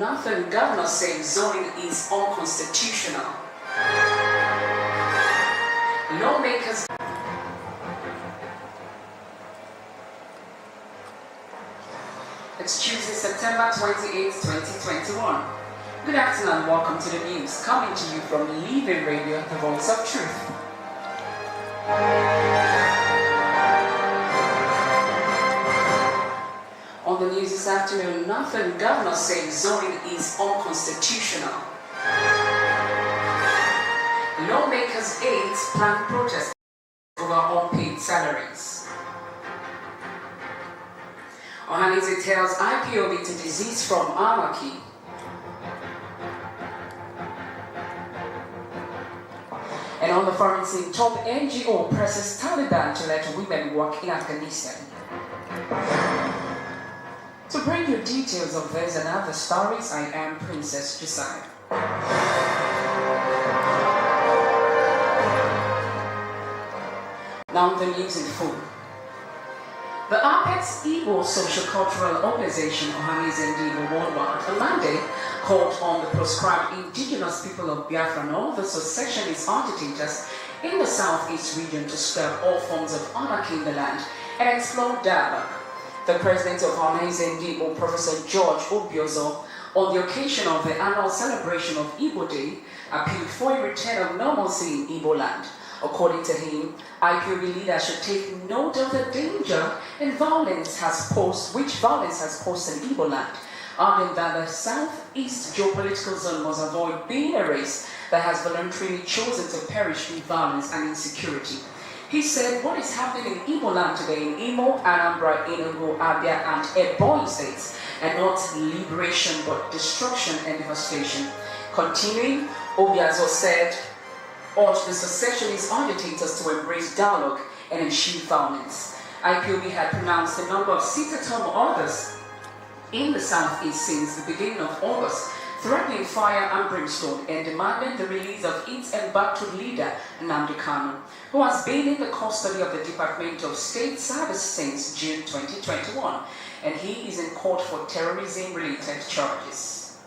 Northern governor says zoning is unconstitutional. Lawmakers. It's Tuesday, September 28, 2021. Good afternoon and welcome to the news, coming to you from Living Radio, the voice of truth. On the news this afternoon, Northern governor says zoning is unconstitutional. Lawmakers' aides plan protest over unpaid salaries. Ohaneze tells IPOB to desist from anarchy. And on the foreign scene, top NGO presses Taliban to let women work in Afghanistan. To bring you details of this and other stories, I am Princess Josiah. Now the news in full. The Apex Igbo Social-Cultural Organization, Ohaneze Igbo Worldwide, on Monday called on the proscribed indigenous people of Biafra and all the secessionist agitators in the southeast region to stop all forms of anarchy in the land and explore dialogue. The president of Ohaneze Igbo, Professor George Obiozo, on the occasion of the annual celebration of Igbo Day, appealed for a return of normalcy in Igbo land. According to him, IPOB leaders should take note of the danger and violence has posed in Igbo land, arguing that the southeast geopolitical zone must avoid being a race that has voluntarily chosen to perish in violence and insecurity. He said what is happening in Igbo land today in Imo, Anambra, Enugu, Abia and Ebonyi states are not liberation but destruction and devastation. Continuing, Obiazo said, urged the secessionist agitators to embrace dialogue and eschew violence. IPOB had pronounced a number of sit-at-home orders in the southeast since the beginning of August, threatening fire and brimstone and demanding the release of its embattled leader, Nnamdi Kanu, who has been in the custody of the Department of State Service since June 2021, and he is in court for terrorism-related charges.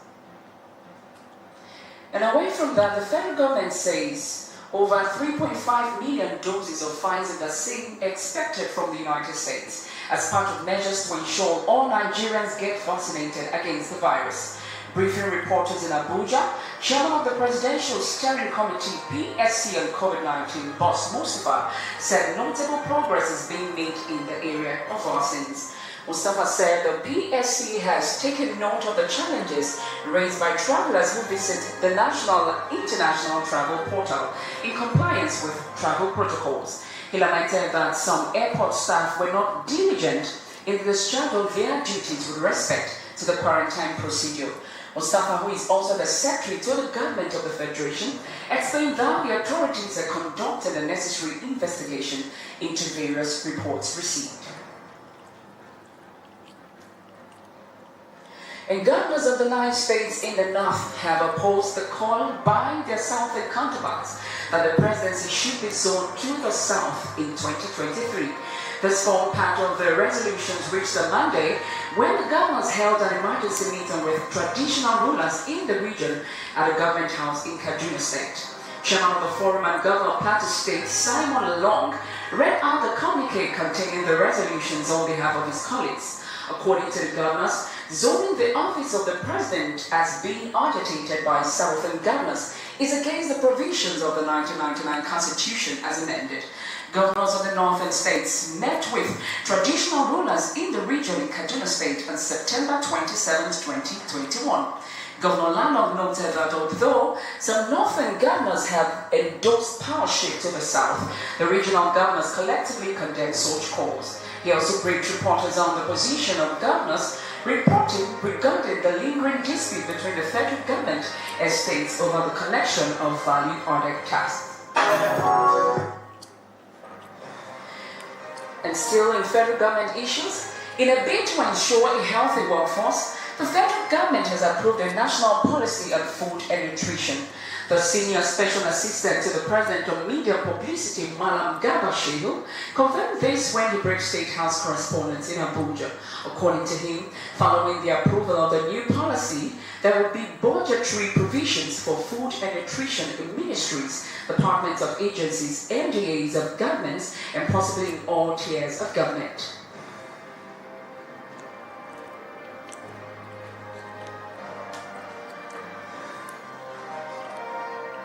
And away from that, the federal government says over 3.5 million doses of Pfizer vaccine expected from the United States as part of measures to ensure all Nigerians get vaccinated against the virus. Briefing reporters in Abuja, Chairman of the Presidential Steering Committee PSC on COVID-19, Boss Mustafa, said notable progress is being made in the area of vaccines. Mustafa said the PSC has taken note of the challenges raised by travelers who visit the National International Travel Portal in compliance with travel protocols. He lamented that some airport staff were not diligent in the discharge of their duties with respect to the quarantine procedure. Mustafa, who is also the secretary to the government of the Federation, explained that the authorities have conducted a necessary investigation into various reports received. And governors of the 9 states in the north have opposed the call by their southern counterparts that the presidency should be zoned to the south in 2023. This formed part of the resolutions reached on Monday when the governors held an emergency meeting with traditional rulers in the region at the government house in Kaduna State. Chairman of the Forum and Governor of Plateau State, Simon Long, read out the communique containing the resolutions on behalf of his colleagues. According to the governors, zoning the office of the president as being agitated by southern governors is against the provisions of the 1999 Constitution as amended. Governors of the northern states met with traditional rulers in the region in Kaduna State on September 27, 2021. Governor Lalong noted that although some northern governors have endorsed power shift to the south, the regional governors collectively condemned such calls. He also briefed reporters on the position of governors reporting regarding the lingering dispute between the federal government and states over the collection of value-added taxes. And still in federal government issues, in a bid to ensure a healthy workforce, The federal government has approved a national policy on food and nutrition. The senior special assistant to the president of media publicity, Malam Gabashehu, confirmed this when he briefed State House correspondents in Abuja. According to him, following the approval of the new policy, there will be budgetary provisions for food and nutrition in ministries, departments of agencies, MDAs of governments, and possibly in all tiers of government.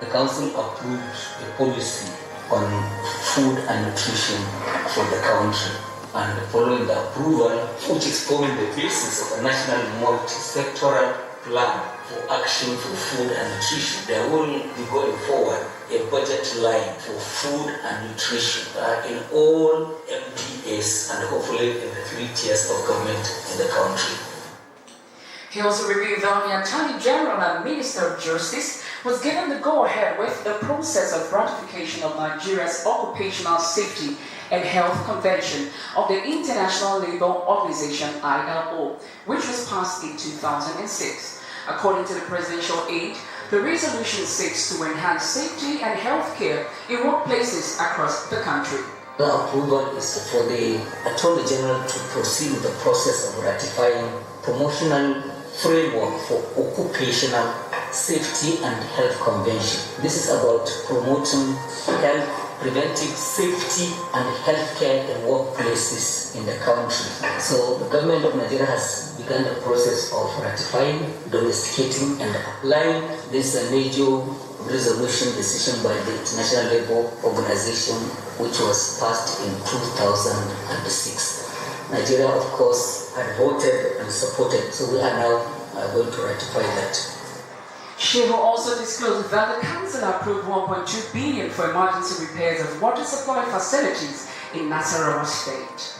The Council approved a policy on food and nutrition for the country, and following the approval, which is forming the basis of a national multi-sectoral plan for action for food and nutrition, there will be going forward a budget line for food and nutrition in all MDAs and hopefully in the 3 tiers of government in the country. He also revealed that the Attorney General and Minister of Justice was given the go-ahead with the process of ratification of Nigeria's Occupational Safety and Health Convention of the International Labour Organization (ILO), which was passed in 2006. According to the presidential aide, the resolution seeks to enhance safety and health care in workplaces across the country. The approval is for the Attorney General to proceed with the process of ratifying promotional framework for occupational safety and health convention. This is about promoting health, preventive safety and health care in workplaces in the country. So the government of Nigeria has begun the process of ratifying, domesticating and applying this major resolution decision by the International Labour Organization, which was passed in 2006. Nigeria, of course, had voted and supported, so we are now going to ratify that. Shehu also disclosed that the council approved 1.2 billion for emergency repairs of water supply facilities in Nasarawa State.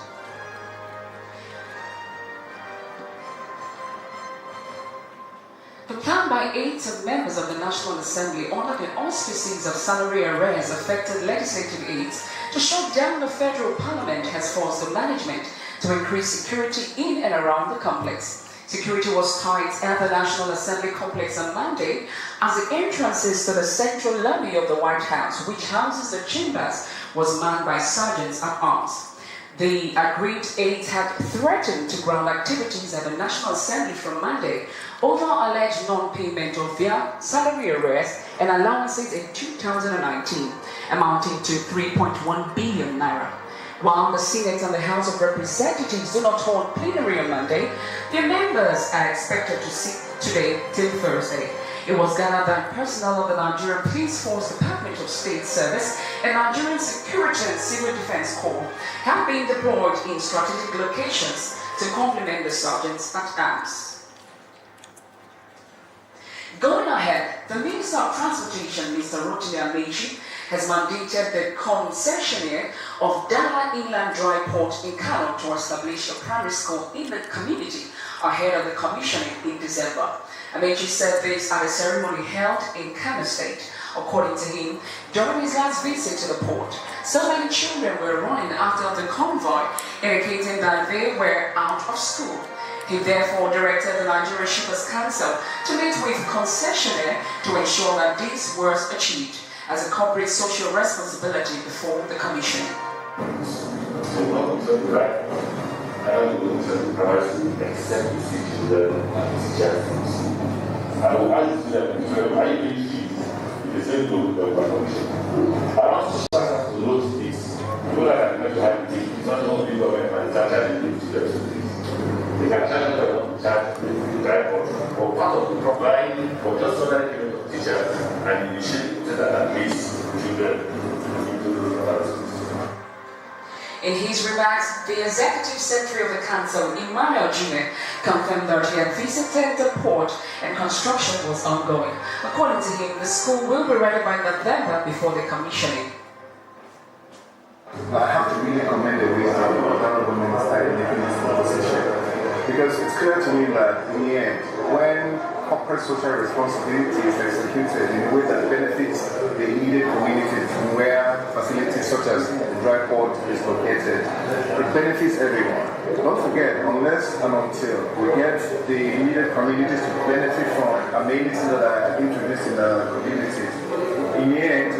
The plan by 8 members of the National Assembly under the auspices of salary arrears affected legislative aids to shut down the federal parliament has forced the management to increase security in and around the complex. Security was tight at the National Assembly complex on Monday as the entrances to the central lobby of the White House, which houses the chambers, was manned by sergeants at arms. The agreed aides had threatened to ground activities at the National Assembly from Monday over alleged non-payment of their salary arrears and allowances in 2019, amounting to 3.1 billion naira. While the Senate and the House of Representatives do not hold plenary on Monday, their members are expected to sit today till Thursday. It was gathered that personnel of the Nigerian Police Force, Department of State Service, and Nigerian Security and Civil Defense Corps have been deployed in strategic locations to complement the sergeants at arms. Going ahead, the Minister of Transportation, Mr. Rotimi Amechi, has mandated the concessionaire of Dala Inland Dry Port in Kano to establish a primary school in the community ahead of the commissioning in December. Amechi said this at a ceremony held in Kano State. According to him, during his last visit to the port, so many children were running after the convoy, indicating that they were out of school. He therefore directed the Nigerian Shippers Council to meet with concessionaire to ensure that this was achieved as a corporate social responsibility before the commission. They can charge the driver for part of the providing for just so that teachers and initiatives that at least children into the In his remarks, the Executive Secretary of the Council, Emmanuel Jime, confirmed that he had visited the port and construction was ongoing. According to him, the school will be ready by November before the commissioning. I have to really commend the way how the Honorable Minister is making this proposition, because it's clear to me that in the end, when corporate social responsibility is executed in a way that benefits the needed communities where facilities such as the dry port is located, it benefits everyone. Don't forget, unless and until we get the immediate communities to benefit from amenities that are introduced in the communities, in the end,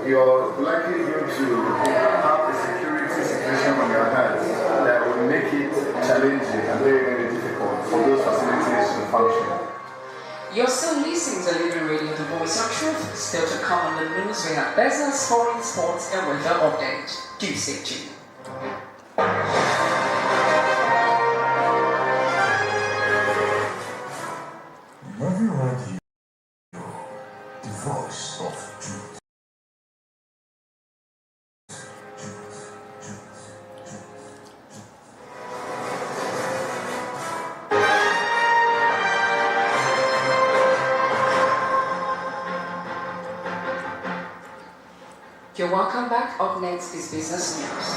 you're likely going to have a security situation on your hands that will make it challenging and very, very difficult for those facilities to function. You're still listening to Living Radio, the voice of truth. Still to come on the news, we have business, foreign, sports, and weather update. Do stay tuned. Living Radio, the voice of truth. You're welcome back. Up next is business news.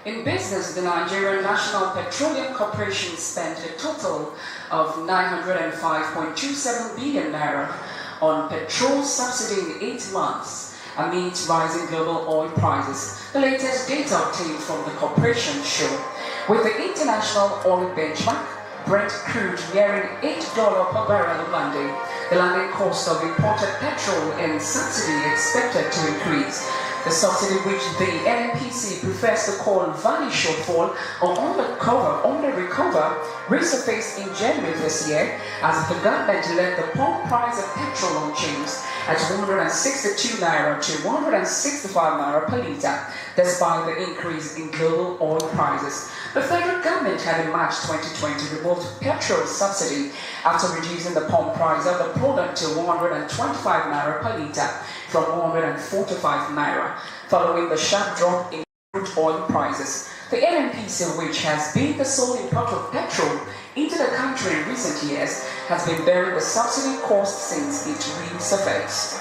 In business, the Nigerian National Petroleum Corporation spent a total of 905.27 billion naira on petrol subsidy in 8 months amid rising global oil prices. The latest data obtained from the corporation show, with the international oil benchmark Brent crude nearing $8 per barrel on Monday, the landing cost of imported petrol and subsidy expected to increase. The subsidy, which the NNPC prefers to call value shortfall or under-recover, resurfaced in January this year as the government left the pump price of petrol unchanged at 162 naira to 165 naira per litre, despite the increase in global oil prices. The federal government had in March 2020 removed petrol subsidy after reducing the pump price of the product to 125 naira per litre from 145 naira, following the sharp drop in crude oil prices. The NNPC, which has been the sole importer of petrol into the country in recent years, has been bearing the subsidy cost since it resurfaced.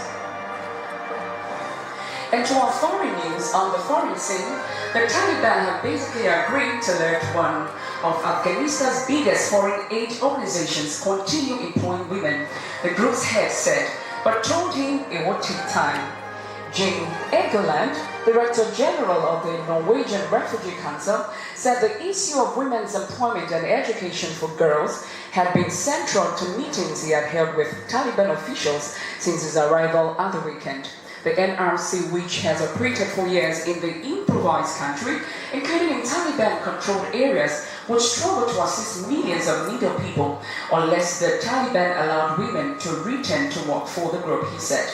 And to our foreign news, on the foreign scene, the Taliban have basically agreed to let one of Afghanistan's biggest foreign aid organizations continue employing women, the group's head said, but told him it would take time. Jane Egeland, Director General of the Norwegian Refugee Council, said the issue of women's employment and education for girls had been central to meetings he had held with Taliban officials since his arrival at the weekend. The NRC, which has operated for years in the improvised country, including in Taliban-controlled areas, would struggle to assist millions of needy people unless the Taliban allowed women to return to work for the group, he said.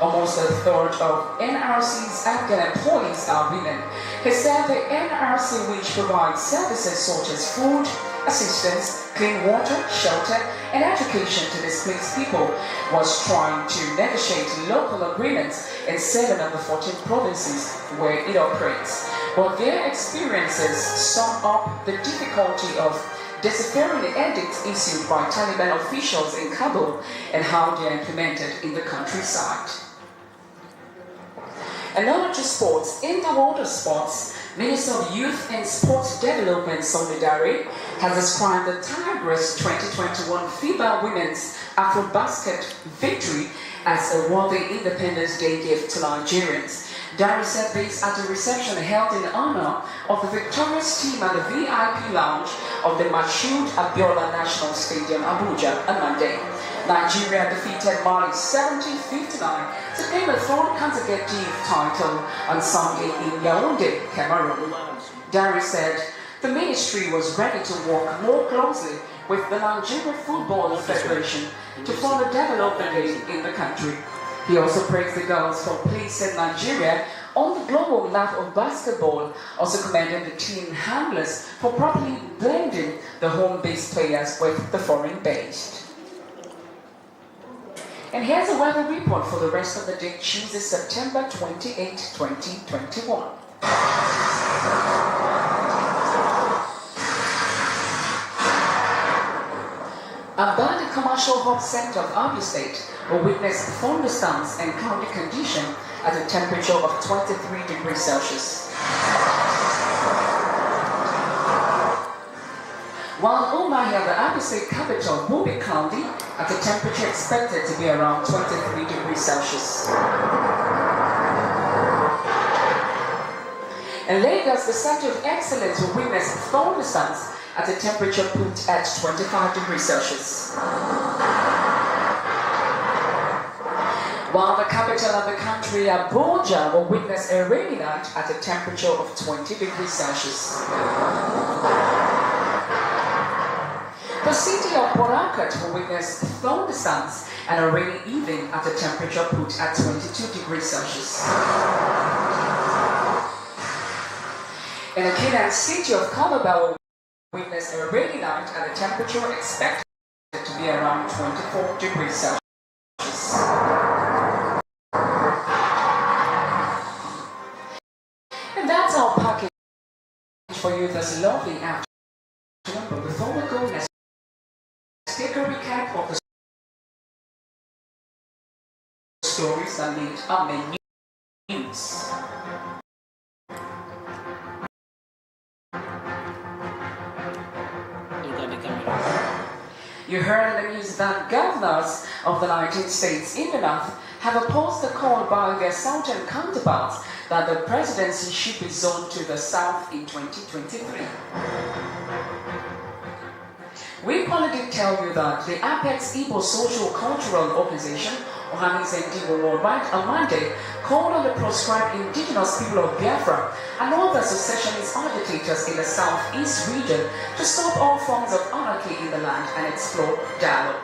Almost a third of NRC's Afghan employees are women. He said the NRC, which provides services such as food, assistance, clean water, shelter, and education to displaced people, was trying to negotiate local agreements in 7 of the 14 provinces where it operates. But their experiences sum up the difficulty of deciphering the edicts issued by Taliban officials in Kabul and how they are implemented in the countryside. And now to sports. In the world of sports, Minister of Youth and Sports Development Solidari has described the Tigress 2021 FIBA Women's AfroBasket victory as a worthy Independence Day gift to Nigerians. Dari said this at a reception held in honor of the victorious team at the VIP lounge of the Mashood Abiola National Stadium, Abuja, on Monday. Nigeria defeated Mali 70-59 to claim a third consecutive title on Sunday in Yaoundé, Cameroon. Dari said the ministry was ready to work more closely with the Nigeria Football Federation to further develop the league in the country. He also praised the girls for placing Nigeria on the global map of basketball, also commended the team handlers for properly blending the home-based players with the foreign-based. And here's a weather report for the rest of the day, Tuesday, September 28, 2021. About the commercial hub center of Abia State will witness thunderstorms and cloudy condition at a temperature of 23 degrees Celsius. While Umuahia, the Abia State capital, will be cloudy at a temperature expected to be around 23 degrees Celsius. In Lagos, the Center of Excellence will witness thunderstorms at a temperature put at 25 degrees Celsius. While the capital of the country, Abuja, will witness a rainy night at a temperature of 20 degrees Celsius. The city of Port Harcourt will witness thunderstorms and a rainy evening at a temperature put at 22 degrees Celsius. In the Kenyan city of Calabar will witness a rainy night and a temperature expected to be around 24 degrees Celsius. And that's our package for you this lovely afternoon. But before we go, let's take a recap of the stories that made up the news. You heard in the news that governors of the 19 states in the north have opposed the call by their southern counterparts that the presidency should be zoned to the south in 2023. We probably did tell you that the Apex Igbo Social Cultural Organization, Ohanis and Igbo Worldwide, on Monday called on the proscribed indigenous people of Biafra and other secessionist agitators in the southeast region to stop all forms of anarchy in the land and explore dialogue.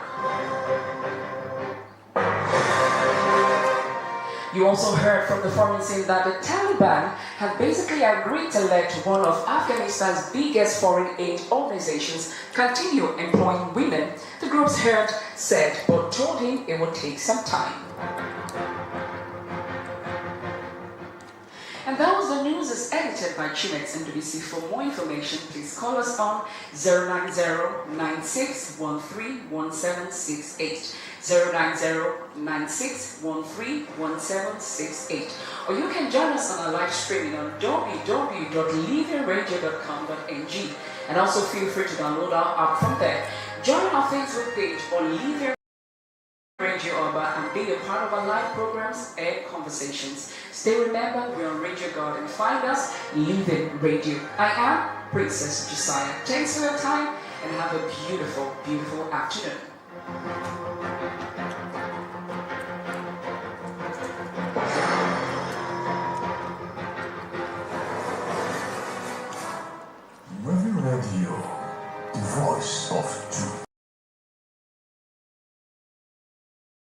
You also heard from the foreign scene that the Taliban had basically agreed to let one of Afghanistan's biggest foreign aid organizations continue employing women, the group's head said, but told him it would take some time. And that was the news is edited by Chimex NWC. For more information, please call us on 090-9613-1768. 090-9613-1768. Or you can join us on our live streaming on www.livingradio.com.ng, and also feel free to download our app from there. Join our Facebook page or Living Radio Oba and be a part of our live programs and conversations. Stay remember, we're on Radio Garden. Find us, Living Radio. I am Princess Josiah. Thanks for your time and have a beautiful, beautiful afternoon.